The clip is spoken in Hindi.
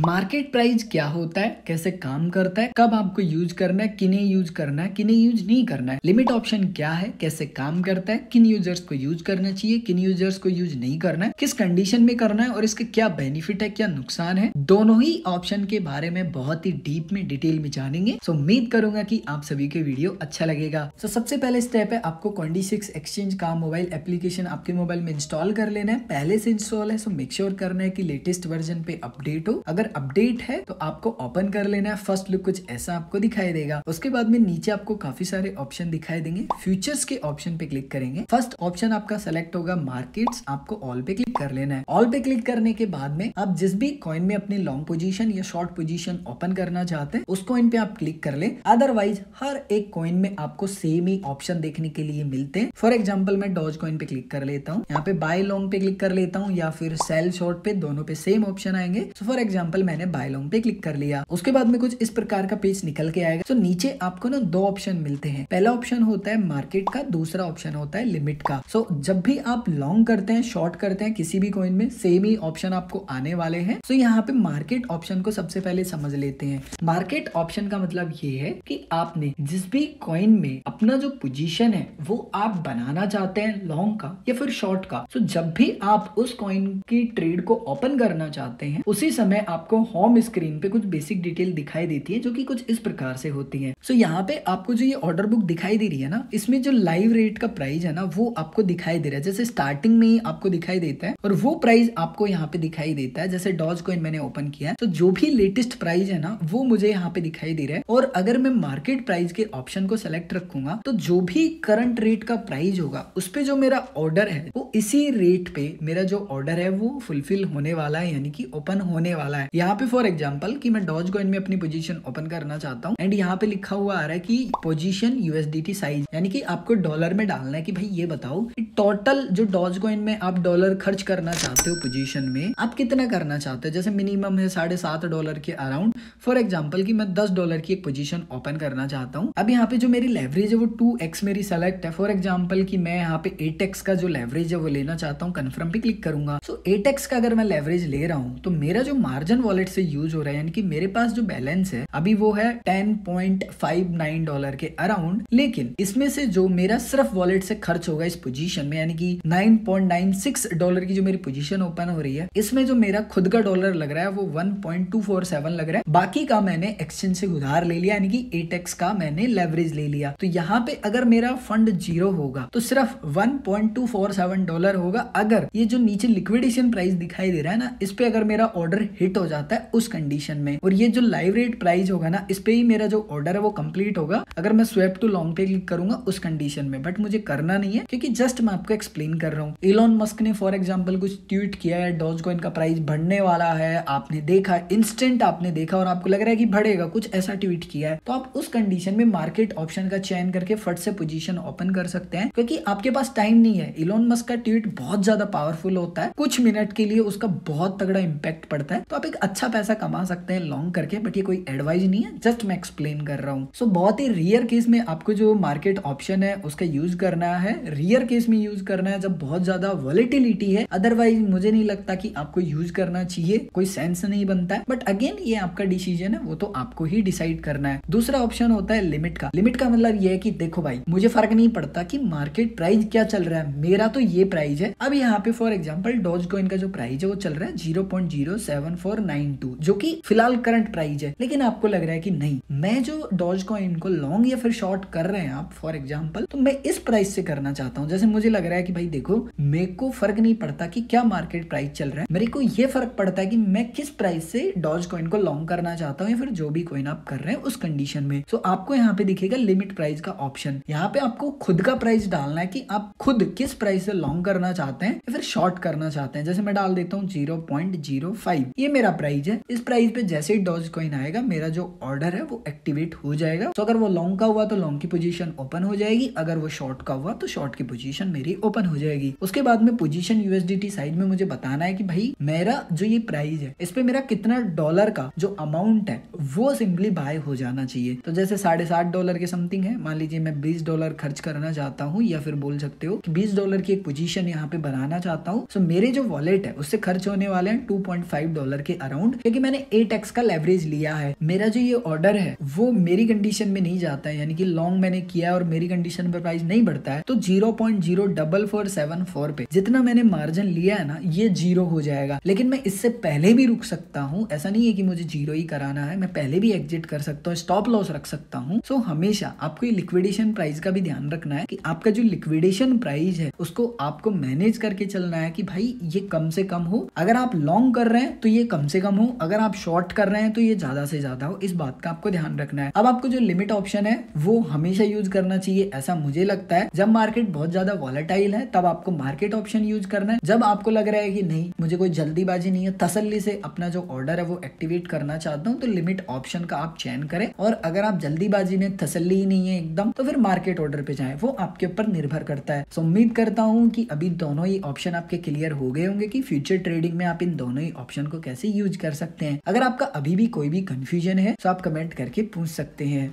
मार्केट प्राइस क्या होता है, कैसे काम करता है, कब आपको यूज करना है, किन्हें यूज करना है, किन्हें यूज नहीं करना है, लिमिट ऑप्शन क्या है, कैसे काम करता है, किन यूजर्स को यूज करना चाहिए, किन यूजर्स को यूज नहीं करना है, किस कंडीशन में करना है और इसके क्या बेनिफिट है, क्या नुकसान है, दोनों ही ऑप्शन के बारे में बहुत ही डीप में डिटेल में जानेंगे। सो उम्मीद करूंगा कि आप सभी के वीडियो अच्छा लगेगा। तो सबसे पहले स्टेप है आपको Coin26 एक्सचेंज का मोबाइल एप्लीकेशन आपके मोबाइल में इंस्टॉल कर लेना है। पहले से इंस्टॉल है सो मेक श्योर करना है कि लेटेस्ट वर्जन पे अपडेट हो। अगर अपडेट है तो आपको ओपन कर लेना है। फर्स्ट लुक कुछ ऐसा आपको दिखाई देगा। उसके बाद में नीचे आपको काफी सारे ऑप्शन दिखाई देंगे। फ्यूचर्स के ऑप्शन पे क्लिक करेंगे। फर्स्ट ऑप्शन आपका सेलेक्ट होगा मार्केट्स, आपको ऑल पे क्लिक कर लेना है। ऑल पे क्लिक करने के बाद में आप जिस भी कॉइन में अपनी लॉन्ग पोजीशन या शॉर्ट पोजीशन ओपन करना चाहते हैं उस कॉइन पे आप क्लिक कर ले। अदरवाइज हर एक कॉइन में आपको सेम ही ऑप्शन देखने के लिए मिलते हैं। फॉर एग्जांपल मैं डॉज कॉइन पे क्लिक कर लेता हूँ, यहाँ पे बाय लॉन्ग पे क्लिक कर लेता हूँ या फिर सेल शॉर्ट पे, दोनों पे सेम ऑप्शन आएंगे। सो फॉर एग्जांपल मैंने बाय लॉन्ग पे क्लिक कर लिया। उसके बाद में कुछ इस प्रकार का पेज निकल के आएगा। तो नीचे आपको ना दो ऑप्शन मिलते हैं। पहला ऑप्शन होता है मार्केट का, दूसरा ऑप्शन होता है लिमिट का। सो जब भी आप लॉन्ग करते हैं, शॉर्ट करते हैं किसी भी कॉइन में, सेम ही ऑप्शन आपको आने वाले हैं। सो यहाँ पे मार्केट ऑप्शन को सबसे पहले समझ लेते हैं। मार्केट ऑप्शन का मतलब ये है कि आपने जिस भी कॉइन में अपना जो पोजीशन है वो आप बनाना चाहते हैं, लॉन्ग का या फिर शॉर्ट का। सो जब भी आप उस कॉइन की ट्रेड को ओपन करना चाहते हैं उसी समय आपको होम स्क्रीन पे कुछ बेसिक डिटेल दिखाई देती है जो कि कुछ इस प्रकार से होती है। सो यहाँ पे आपको जो ये ऑर्डर बुक दिखाई दे रही है ना, इसमें जो लाइव रेट का प्राइस है ना वो आपको दिखाई दे रहा है। जैसे स्टार्टिंग में ही आपको दिखाई देता है और वो प्राइस आपको यहाँ पे दिखाई देता है। जैसे डॉज कॉइन मैंने ओपन किया है तो जो भी लेटेस्ट प्राइस है ना वो मुझे यहाँ पे दिखाई दे रहा है। और अगर मैं मार्केट प्राइस के ऑप्शन को सेलेक्ट रखूंगा तो जो भी करंट रेट का प्राइस होगा उस पे जो मेरा ऑर्डर है वो इसी रेट पे मेरा जो ऑर्डर है वो फुलफिल होने वाला है, यानी कि ओपन होने वाला है। यहाँ पे फॉर एग्जांपल कि मैं डॉज कॉइन में अपनी पोजीशन ओपन करना चाहता हूँ एंड यहाँ पे लिखा हुआ आ रहा है कि पोजीशन यूएसडीटी साइज, यानी कि आपको डॉलर में डालना है कि भाई ये बताओ टोटल जो डॉज कॉइन में आप डॉलर खर्च करना चाहते हो पोजीशन में आप कितना करना चाहते हो। जैसे मिनिमम है $7.5 के अराउंड। फॉर एग्जाम्पल कि मैं $10 की एक पोजीशन ओपन करना चाहता हूँ। अब यहाँ पे जो मेरी लेवरेज है वो 2x मेरी सेलेक्ट है। फॉर एग्जाम्पल कि मैं यहाँ पे 8x का जो लेवरेज है वो लेना चाहता हूँ, कन्फर्म पे क्लिक करूंगा। सो 8x का अगर मैं लेवरेज ले रहा हूँ तो मेरा जो मार्जिन वॉलेट से यूज हो रहा है, यानी कि मेरे पास जो बैलेंस है अभी वो है $10.59 के अराउंड। लेकिन इसमें से जो मेरा सिर्फ वॉलेट से खर्च होगा इस पोजीशन में, यानी कि $9.96 की जो मेरी पोजीशन ओपन हो रही है, इसमें जो मेरा खुद का डॉलर लग रहा है वो 1.247 लग रहा है। बाकी का मैंने एक्सचेंज से उधार ले लिया, यानी कि 8x का मैंने लेवरेज ले लिया। तो यहाँ पे अगर मेरा फंड जीरो होगा तो सिर्फ $1.247 होगा। अगर ये जो नीचे लिक्विडेशन प्राइस दिखाई दे रहा है ना, इस पे अगर मेरा ऑर्डर हिट हो जाता है उस कंडीशन में, और ये जो लाइव रेट प्राइस होगा ना इस पे ही मेरा जो ऑर्डर है वो कंप्लीट होगा अगर मैं स्वैप टू लॉन्ग पे क्लिक करूंगा उस कंडीशन में। बट मुझे करना नहीं है क्योंकि जस्ट मैं आपको एक्सप्लेन कर रहा हूँ। इलॉन मस्क ने फॉर एग्जांपल कुछ ट्वीट किया है, डॉज कॉइन का प्राइस बढ़ने वाला है, आपने देखा इंस्टेंट, आपने देखा और आपको लग रहा है कि बढ़ेगा, कुछ ऐसा ट्वीट किया है, तो आप उस कंडीशन में मार्केट ऑप्शन का चयन करके फट से पोजीशन ओपन कर सकते हैं क्योंकि आपके पास टाइम नहीं है। इलॉन मस्क का ट्वीट बहुत ज्यादा पावरफुल होता है, कुछ मिनट के लिए उसका बहुत तगड़ा इंपैक्ट पड़ता है, तो आप एक अच्छा पैसा कमा सकते हैं लॉन्ग करके। बट ये कोई एडवाइस नहीं है, जस्ट मैं एक्सप्लेन कर रहा हूँ। सो बहुत ही रेयर केस में आपको जो मार्केट ऑप्शन है उसका यूज करना है, रेयर केस में यूज करना है जब बहुत ज्यादा वॉलेटिलिटी है। अदरवाइज मुझे नहीं लगता कि आपको यूज करना चाहिए, कोई सेंस नहीं बनता है। बट अगेन ये आपका डिसीजन है, वो तो आपको ही डिसाइड करना है। दूसरा ऑप्शन होता है लिमिट का। लिमिट का मतलब ये है कि देखो भाई मुझे फर्क नहीं पड़ता कि मार्केट प्राइस क्या चल रहा है, मेरा तो ये प्राइस है। अब यहाँ पे फॉर एग्जांपल डॉज कॉइन का जो प्राइस है वो चल रहा है 0.07492, जो कि फिलहाल करंट प्राइस है। लेकिन आपको लग रहा है कि नहीं, मैं जो डॉज कॉइन को लॉन्ग या फिर शॉर्ट कर रहे हैं आप फॉर एग्जांपल, तो मैं इस प्राइस से करना चाहता हूँ। जैसे मुझे लग रहा है कि भाई देखो मेरे को फर्क नहीं पड़ता कि क्या मार्केट प्राइस चल रहा है, मेरे को ये फर्क पड़ता है कि मैं किस प्राइस से डॉज कॉइन को लॉन्ग करना चाहता हूँ या फिर जो भी कॉइन आप कर रहे हैं उस कंडीशन में। सो आपको यहाँ पे दिखेगा लिमिट प्राइस का ऑप्शन। यहाँ पे आपको खुद का प्राइस डालना है कि आप खुद किस प्राइस से लॉन्ग करना चाहते हैं या फिर शॉर्ट करना चाहते हैं। जैसे मैं डाल देता हूँ 0.05, ये मेरा प्राइस है। इस प्राइस पे जैसे ही डॉज कॉइन आएगा मेरा जो ऑर्डर है वो एक्टिवेट हो जाएगा। तो अगर वो लॉन्ग का हुआ तो लॉन्ग की पोजीशन ओपन हो जाएगी, अगर वो शॉर्ट का हुआ तो शॉर्ट की पोजीशन मेरी ओपन हो जाएगी। उसके बाद में पोजीशन यूएसडीटी साइड में मुझे बताना है कि भाई मेरा जो ये प्राइस है इस पे मेरा कितना डॉलर का जो अमाउंट है वो सिंपली बाय हो जाना चाहिए। तो जैसे $7.5 के समथिंग है, मान लीजिए मैं $20 खर्च करना चाहता हूँ या फिर बोल सकते हो कि $20 की एक पोजीशन यहाँ पे बनाना चाहता हूँ। सो मेरे जो वॉलेट है उससे खर्च होने वाले हैं $2.5 के अराउंड अराउंड, क्योंकि मैंने 8x का लेवरेज लिया है। मेरा जो ये ऑर्डर है वो मेरी कंडीशन में नहीं जाता है, यानी कि लॉन्ग मैंने किया और मेरी कंडीशन पर प्राइस नहीं बढ़ता है, तो 0.04474 पे जितना मैंने मार्जिन लिया है ना ये जीरो हो जाएगा। लेकिन मैं इससे पहले भी रुक सकता हूँ, ऐसा नहीं है कि मुझे जीरो ही कराना है, मैं पहले भी एग्जिट कर सकता हूँ, स्टॉप लॉस रख सकता हूँ। सो हमेशा आपको ये लिक्विडेशन प्राइस का भी ध्यान रखना है कि आपका जो लिक्विडेशन प्राइस है उसको आपको मैनेज करके चलना है कि भाई ये कम से कम हो। अगर आप लॉन्ग कर रहे हैं तो ये कम से कम हो, अगर आप शॉर्ट कर रहे हैं तो ये ज्यादा से ज्यादा हो। इस बात का आपको ध्यान रखना है। अब आपको जो लिमिट ऑप्शन है वो हमेशा यूज करना चाहिए, ऐसा मुझे लगता है। जब मार्केट बहुत ज्यादा वॉलेटाइल है तब आपको मार्केट ऑप्शन यूज करना है। जब आपको लग रहा है कि नहीं मुझे कोई जल्दीबाजी नहीं है, तसल्ली से अपना जो ऑर्डर है वो एक्टिवेट करना चाहता हूँ, तो लिमिट ऑप्शन का आप चयन करें। और अगर आप जल्दीबाजी में तसल्ली ही नहीं है एकदम, तो फिर मार्केट ऑर्डर पे जाएं, वो आपके ऊपर निर्भर करता है। सो उम्मीद करता हूँ कि अभी दोनों ही ऑप्शन आपके क्लियर हो गए होंगे कि फ्यूचर ट्रेडिंग में आप इन दोनों ही ऑप्शन को कैसे यूज कर सकते हैं। अगर आपका अभी भी कोई भी कंफ्यूजन है तो आप कमेंट करके पूछ सकते हैं।